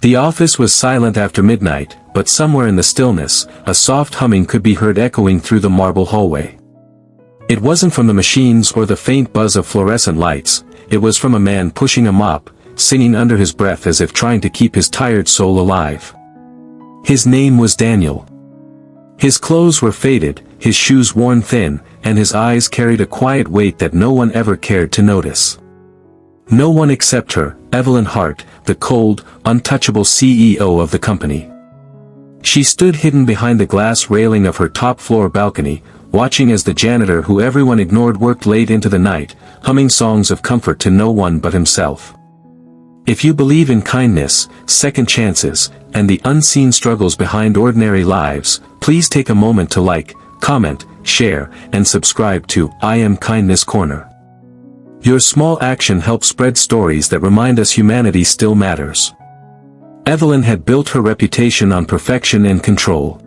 The office was silent after midnight, but somewhere in the stillness, a soft humming could be heard echoing through the marble hallway. It wasn't from the machines or the faint buzz of fluorescent lights, it was from a man pushing a mop, singing under his breath as if trying to keep his tired soul alive. His name was Daniel. His clothes were faded, his shoes worn thin, and his eyes carried a quiet weight that no one ever cared to notice. No one except her, Evelyn Hart, the cold, untouchable CEO of the company. She stood hidden behind the glass railing of her top-floor balcony, watching as the janitor who everyone ignored worked late into the night, humming songs of comfort to no one but himself. If you believe in kindness, second chances, and the unseen struggles behind ordinary lives, please take a moment to like, comment, share, and subscribe to I Am Kindness Corner. Your small action helps spread stories that remind us humanity still matters. Evelyn had built her reputation on perfection and control.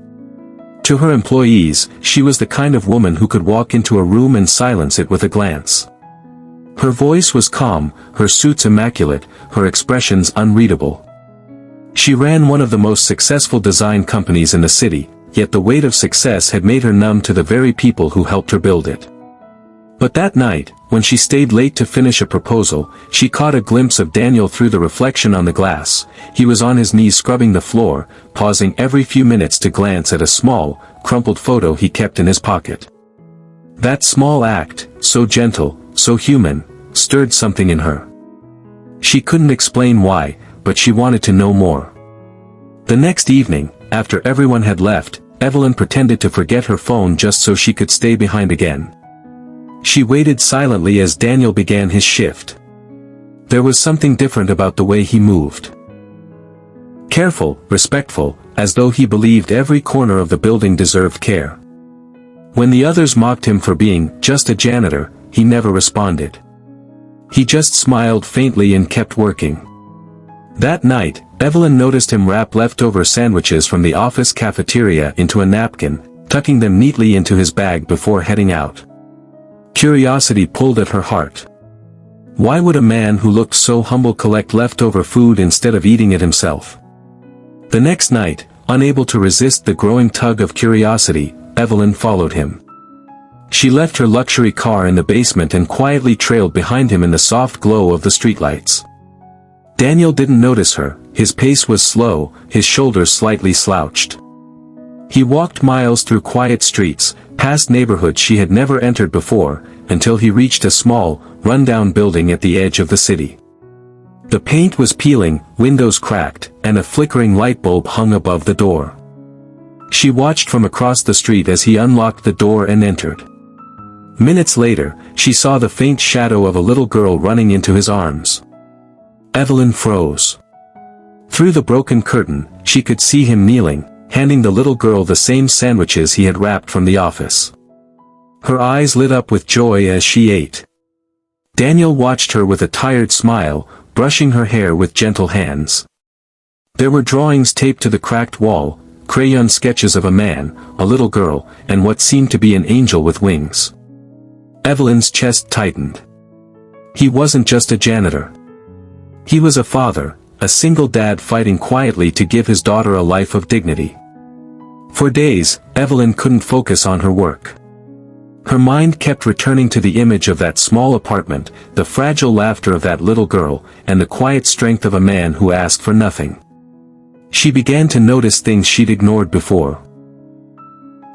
To her employees, she was the kind of woman who could walk into a room and silence it with a glance. Her voice was calm, her suits immaculate, her expressions unreadable. She ran one of the most successful design companies in the city, yet the weight of success had made her numb to the very people who helped her build it. But that night, when she stayed late to finish a proposal, she caught a glimpse of Daniel through the reflection on the glass. He was on his knees scrubbing the floor, pausing every few minutes to glance at a small, crumpled photo he kept in his pocket. That small act, so gentle, so human, stirred something in her. She couldn't explain why, but she wanted to know more. The next evening, after everyone had left, Evelyn pretended to forget her phone just so she could stay behind again. She waited silently as Daniel began his shift. There was something different about the way he moved. Careful, respectful, as though he believed every corner of the building deserved care. When the others mocked him for being just a janitor, he never responded. He just smiled faintly and kept working. That night, Evelyn noticed him wrap leftover sandwiches from the office cafeteria into a napkin, tucking them neatly into his bag before heading out. Curiosity pulled at her heart. Why would a man who looked so humble collect leftover food instead of eating it himself? The next night, unable to resist the growing tug of curiosity, Evelyn followed him. She left her luxury car in the basement and quietly trailed behind him in the soft glow of the streetlights. Daniel didn't notice her, his pace was slow, his shoulders slightly slouched. He walked miles through quiet streets, past neighborhoods she had never entered before, until he reached a small, run-down building at the edge of the city. The paint was peeling, windows cracked, and a flickering light bulb hung above the door. She watched from across the street as he unlocked the door and entered. Minutes later, she saw the faint shadow of a little girl running into his arms. Evelyn froze. Through the broken curtain, she could see him kneeling, handing the little girl the same sandwiches he had wrapped from the office. Her eyes lit up with joy as she ate. Daniel watched her with a tired smile, brushing her hair with gentle hands. There were drawings taped to the cracked wall, crayon sketches of a man, a little girl, and what seemed to be an angel with wings. Evelyn's chest tightened. He wasn't just a janitor. He was a father, a single dad fighting quietly to give his daughter a life of dignity. For days, Evelyn couldn't focus on her work. Her mind kept returning to the image of that small apartment, the fragile laughter of that little girl, and the quiet strength of a man who asked for nothing. She began to notice things she'd ignored before.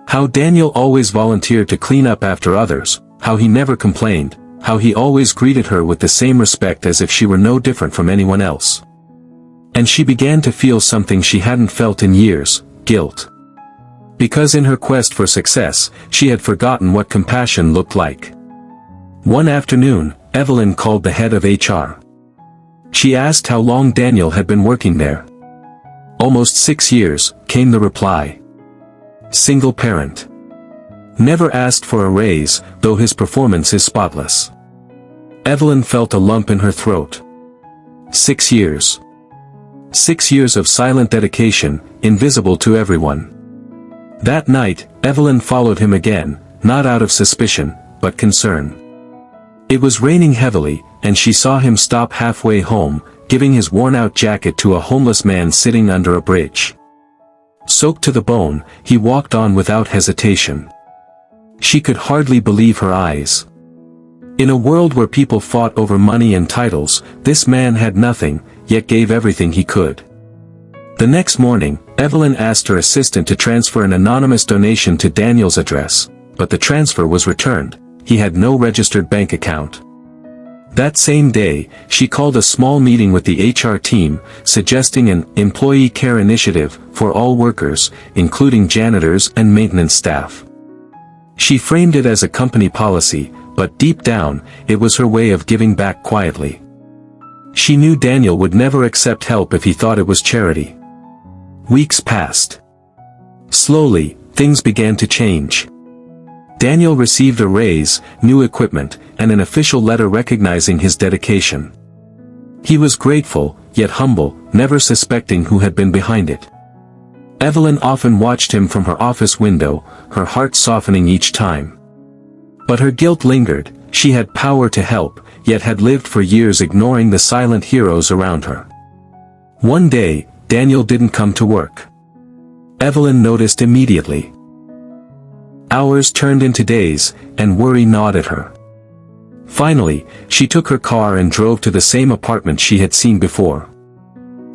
How Daniel always volunteered to clean up after others, how he never complained, how he always greeted her with the same respect as if she were no different from anyone else. And she began to feel something she hadn't felt in years, guilt. Because in her quest for success, she had forgotten what compassion looked like. One afternoon, Evelyn called the head of HR. She asked how long Daniel had been working there. "Almost 6 years," came the reply. "Single parent. Never asked for a raise, though his performance is spotless." Evelyn felt a lump in her throat. 6 years. 6 years of silent dedication, invisible to everyone. That night, Evelyn followed him again, not out of suspicion, but concern. It was raining heavily, and she saw him stop halfway home, giving his worn-out jacket to a homeless man sitting under a bridge. Soaked to the bone, he walked on without hesitation. She could hardly believe her eyes. In a world where people fought over money and titles, this man had nothing, yet gave everything he could. The next morning, Evelyn asked her assistant to transfer an anonymous donation to Daniel's address, but the transfer was returned. He had no registered bank account. That same day, she called a small meeting with the HR team, suggesting an employee care initiative for all workers, including janitors and maintenance staff. She framed it as a company policy, but deep down, it was her way of giving back quietly. She knew Daniel would never accept help if he thought it was charity. Weeks passed. Slowly, things began to change. Daniel received a raise, new equipment, and an official letter recognizing his dedication. He was grateful, yet humble, never suspecting who had been behind it. Evelyn often watched him from her office window, her heart softening each time. But her guilt lingered. She had power to help, yet had lived for years ignoring the silent heroes around her. One day, Daniel didn't come to work. Evelyn noticed immediately. Hours turned into days, and worry gnawed at her. Finally, she took her car and drove to the same apartment she had seen before.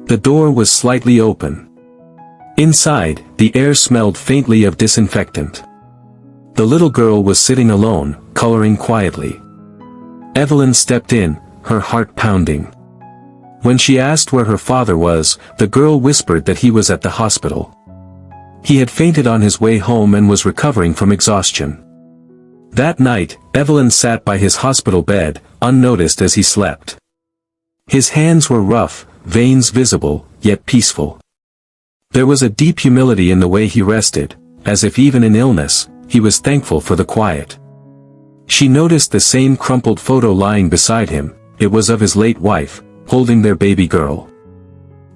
The door was slightly open. Inside, the air smelled faintly of disinfectant. The little girl was sitting alone, coloring quietly. Evelyn stepped in, her heart pounding. When she asked where her father was, the girl whispered that he was at the hospital. He had fainted on his way home and was recovering from exhaustion. That night, Evelyn sat by his hospital bed, unnoticed as he slept. His hands were rough, veins visible, yet peaceful. There was a deep humility in the way he rested, as if even in illness, he was thankful for the quiet. She noticed the same crumpled photo lying beside him. It was of his late wife, holding their baby girl.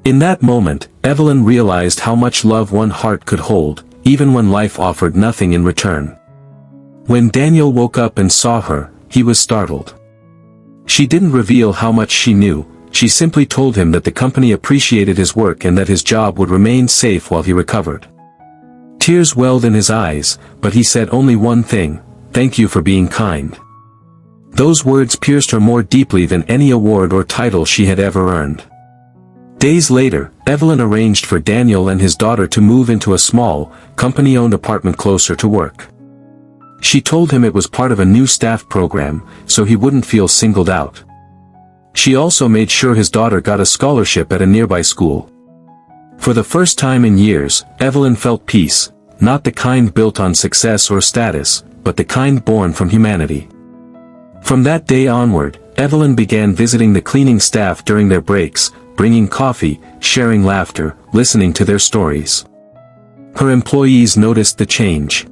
In that moment, Evelyn realized how much love one heart could hold, even when life offered nothing in return. When Daniel woke up and saw her, he was startled. She didn't reveal how much she knew. She simply told him that the company appreciated his work and that his job would remain safe while he recovered. Tears welled in his eyes, but he said only one thing: "Thank you for being kind." Those words pierced her more deeply than any award or title she had ever earned. Days later, Evelyn arranged for Daniel and his daughter to move into a small, company-owned apartment closer to work. She told him it was part of a new staff program, so he wouldn't feel singled out. She also made sure his daughter got a scholarship at a nearby school. For the first time in years, Evelyn felt peace, not the kind built on success or status, but the kind born from humanity. From that day onward, Evelyn began visiting the cleaning staff during their breaks, bringing coffee, sharing laughter, listening to their stories. Her employees noticed the change.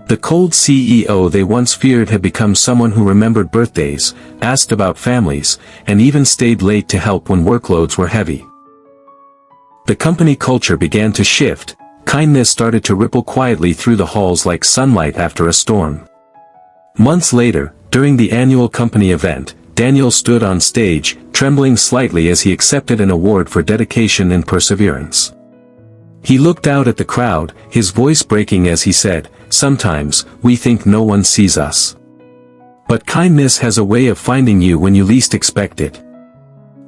The cold CEO they once feared had become someone who remembered birthdays, asked about families, and even stayed late to help when workloads were heavy. The company culture began to shift. Kindness started to ripple quietly through the halls like sunlight after a storm. Months later, during the annual company event, Daniel stood on stage, trembling slightly as he accepted an award for dedication and perseverance. He looked out at the crowd, his voice breaking as he said, "Sometimes, we think no one sees us. But kindness has a way of finding you when you least expect it."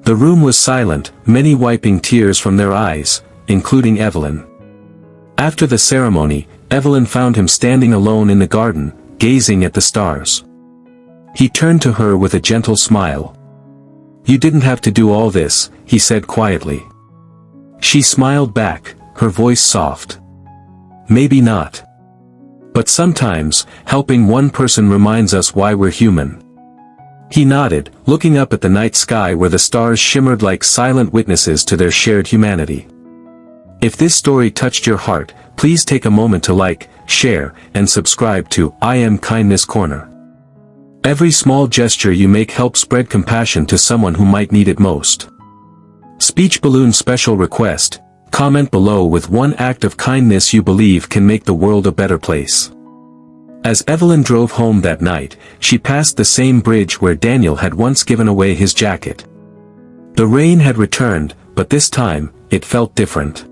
The room was silent, many wiping tears from their eyes, including Evelyn. After the ceremony, Evelyn found him standing alone in the garden, gazing at the stars. He turned to her with a gentle smile. "You didn't have to do all this," he said quietly. She smiled back, her voice soft. "Maybe not. But sometimes, helping one person reminds us why we're human." He nodded, looking up at the night sky where the stars shimmered like silent witnesses to their shared humanity. If this story touched your heart, please take a moment to like, share, and subscribe to I Am Kindness Corner. Every small gesture you make helps spread compassion to someone who might need it most. Speech balloon special request: comment below with one act of kindness you believe can make the world a better place. As Evelyn drove home that night, she passed the same bridge where Daniel had once given away his jacket. The rain had returned, but this time, it felt different.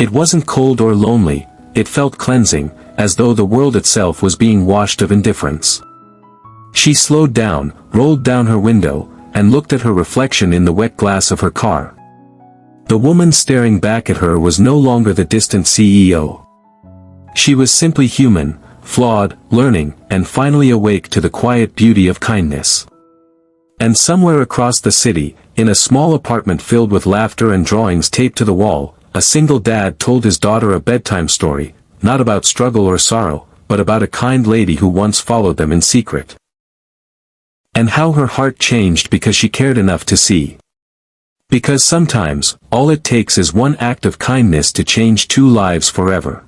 It wasn't cold or lonely, it felt cleansing, as though the world itself was being washed of indifference. She slowed down, rolled down her window, and looked at her reflection in the wet glass of her car. The woman staring back at her was no longer the distant CEO. She was simply human, flawed, learning, and finally awake to the quiet beauty of kindness. And somewhere across the city, in a small apartment filled with laughter and drawings taped to the wall, a single dad told his daughter a bedtime story, not about struggle or sorrow, but about a kind lady who once followed them in secret. And how her heart changed because she cared enough to see. Because sometimes, all it takes is one act of kindness to change two lives forever.